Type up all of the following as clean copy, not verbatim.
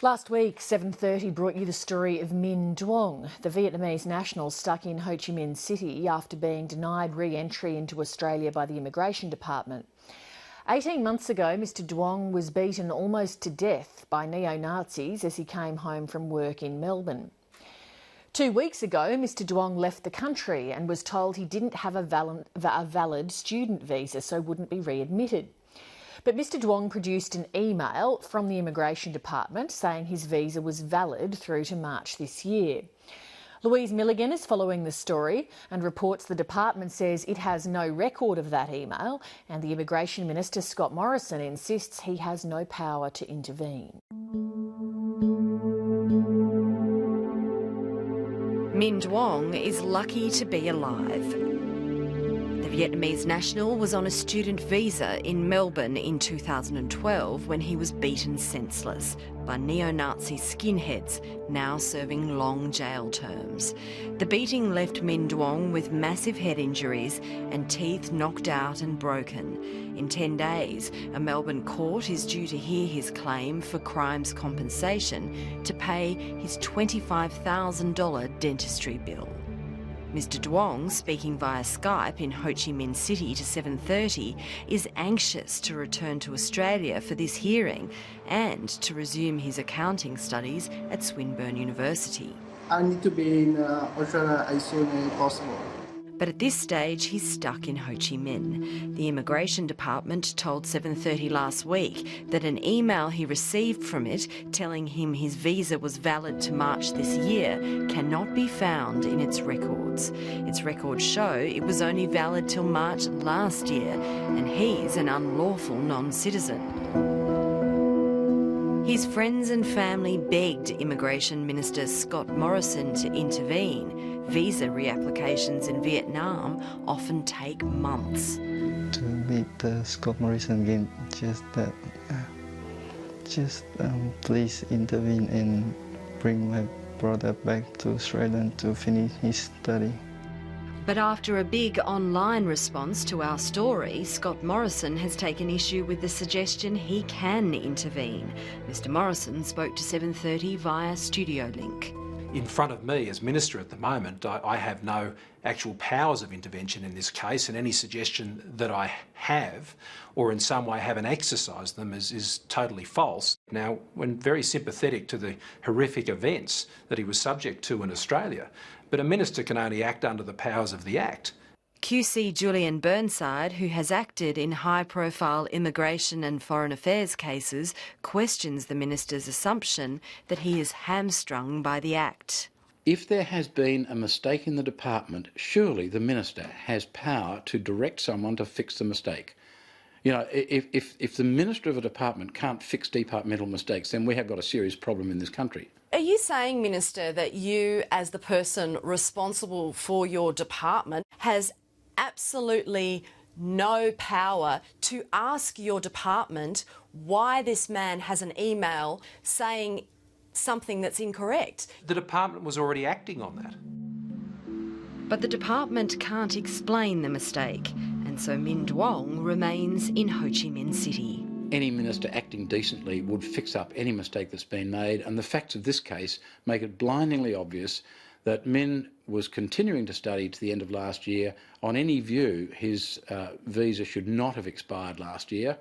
Last week, 7:30 brought you the story of Minh Duong, the Vietnamese national stuck in Ho Chi Minh City after being denied re-entry into Australia by the Immigration Department. 18 months ago, Mr Duong was beaten almost to death by neo-Nazis as he came home from work in Melbourne. 2 weeks ago, Mr Duong left the country and was told he didn't have a valid student visa, so wouldn't be readmitted. But Mr Duong produced an email from the Immigration Department saying his visa was valid through to March this year. Louise Milligan is following the story and reports the department says it has no record of that email, and the Immigration Minister Scott Morrison insists he has no power to intervene. Minh Duong is lucky to be alive. The Vietnamese national was on a student visa in Melbourne in 2012 when he was beaten senseless by neo-Nazi skinheads, now serving long jail terms. The beating left Minh Duong with massive head injuries and teeth knocked out and broken. In 10 days, a Melbourne court is due to hear his claim for crimes compensation to pay his $25,000 dentistry bill. Mr Duong, speaking via Skype in Ho Chi Minh City to 7:30, is anxious to return to Australia for this hearing and to resume his accounting studies at Swinburne University. I need to be in Australia as soon as possible. But at this stage, he's stuck in Ho Chi Minh. The Immigration Department told 7:30 last week that an email he received from it telling him his visa was valid to March this year cannot be found in its records. Its records show it was only valid till March last year, and he's an unlawful non-citizen. His friends and family begged Immigration Minister Scott Morrison to intervene. Visa reapplications in Vietnam often take months. To meet Scott Morrison again, please intervene and bring my brother back to Australia to finish his study. But after a big online response to our story, Scott Morrison has taken issue with the suggestion he can intervene. Mr Morrison spoke to 7:30 via Studio Link. In front of me as Minister at the moment, I have no actual powers of intervention in this case, and any suggestion that I have or in some way haven't exercised them is totally false. Now, we're very sympathetic to the horrific events that he was subject to in Australia, but a minister can only act under the powers of the Act. QC Julian Burnside, who has acted in high-profile immigration and foreign affairs cases, questions the minister's assumption that he is hamstrung by the Act. If there has been a mistake in the department, surely the minister has power to direct someone to fix the mistake. You know, if the minister of a department can't fix departmental mistakes, then we have got a serious problem in this country. Are you saying, Minister, that you, as the person responsible for your department, has absolutely no power to ask your department why this man has an email saying something that's incorrect? The department was already acting on that. But the department can't explain the mistake, and so Minh Duong remains in Ho Chi Minh City. Any minister acting decently would fix up any mistake that's been made, and the facts of this case make it blindingly obvious that Minh was continuing to study to the end of last year. On any view, his visa should not have expired last year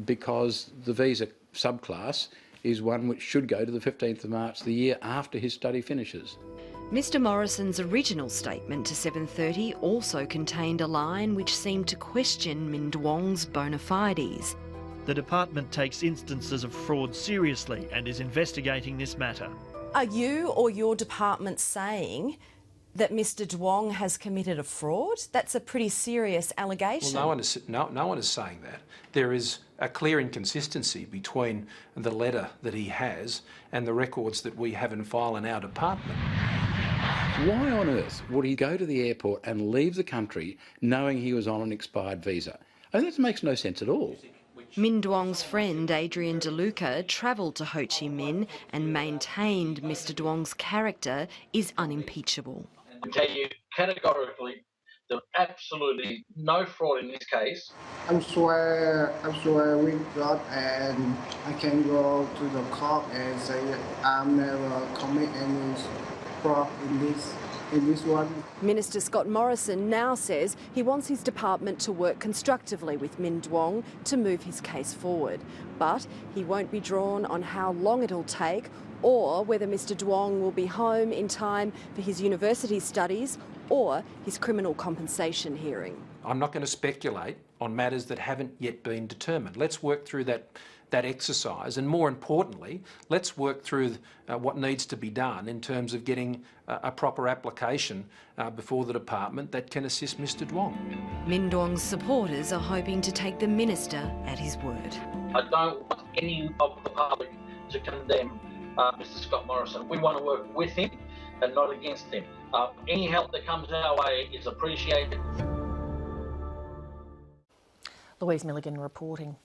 because the visa subclass is one which should go to the 15th of March the year after his study finishes. Mr Morrison's original statement to 7:30 also contained a line which seemed to question Minh Duong's bona fides. The department takes instances of fraud seriously and is investigating this matter. Are you or your department saying that Mr Duong has committed a fraud? That's a pretty serious allegation. Well, no one is saying that. There is a clear inconsistency between the letter that he has and the records that we have in file in our department. Why on earth would he go to the airport and leave the country knowing he was on an expired visa? I think that makes no sense at all. Minh Duong's friend Adrian DeLuca travelled to Ho Chi Minh and maintained Mr Duong's character is unimpeachable. I tell you categorically There's absolutely no fraud in this case. I'm swear with God, and I can go to the court and say that I'm never commit any fraud in this one. Minister Scott Morrison now says he wants his department to work constructively with Min Duong to move his case forward. But he won't be drawn on how long it'll take or whether Mr Duong will be home in time for his university studies or his criminal compensation hearing. I'm not going to speculate on matters that haven't yet been determined. Let's work through that exercise, and more importantly, let's work through what needs to be done in terms of getting a proper application before the department that can assist Mr Duong. Min Duong's supporters are hoping to take the minister at his word. I don't want any of the public to condemn Mr Scott Morrison. We want to work with him and not against him. Any help that comes our way is appreciated. Louise Milligan reporting.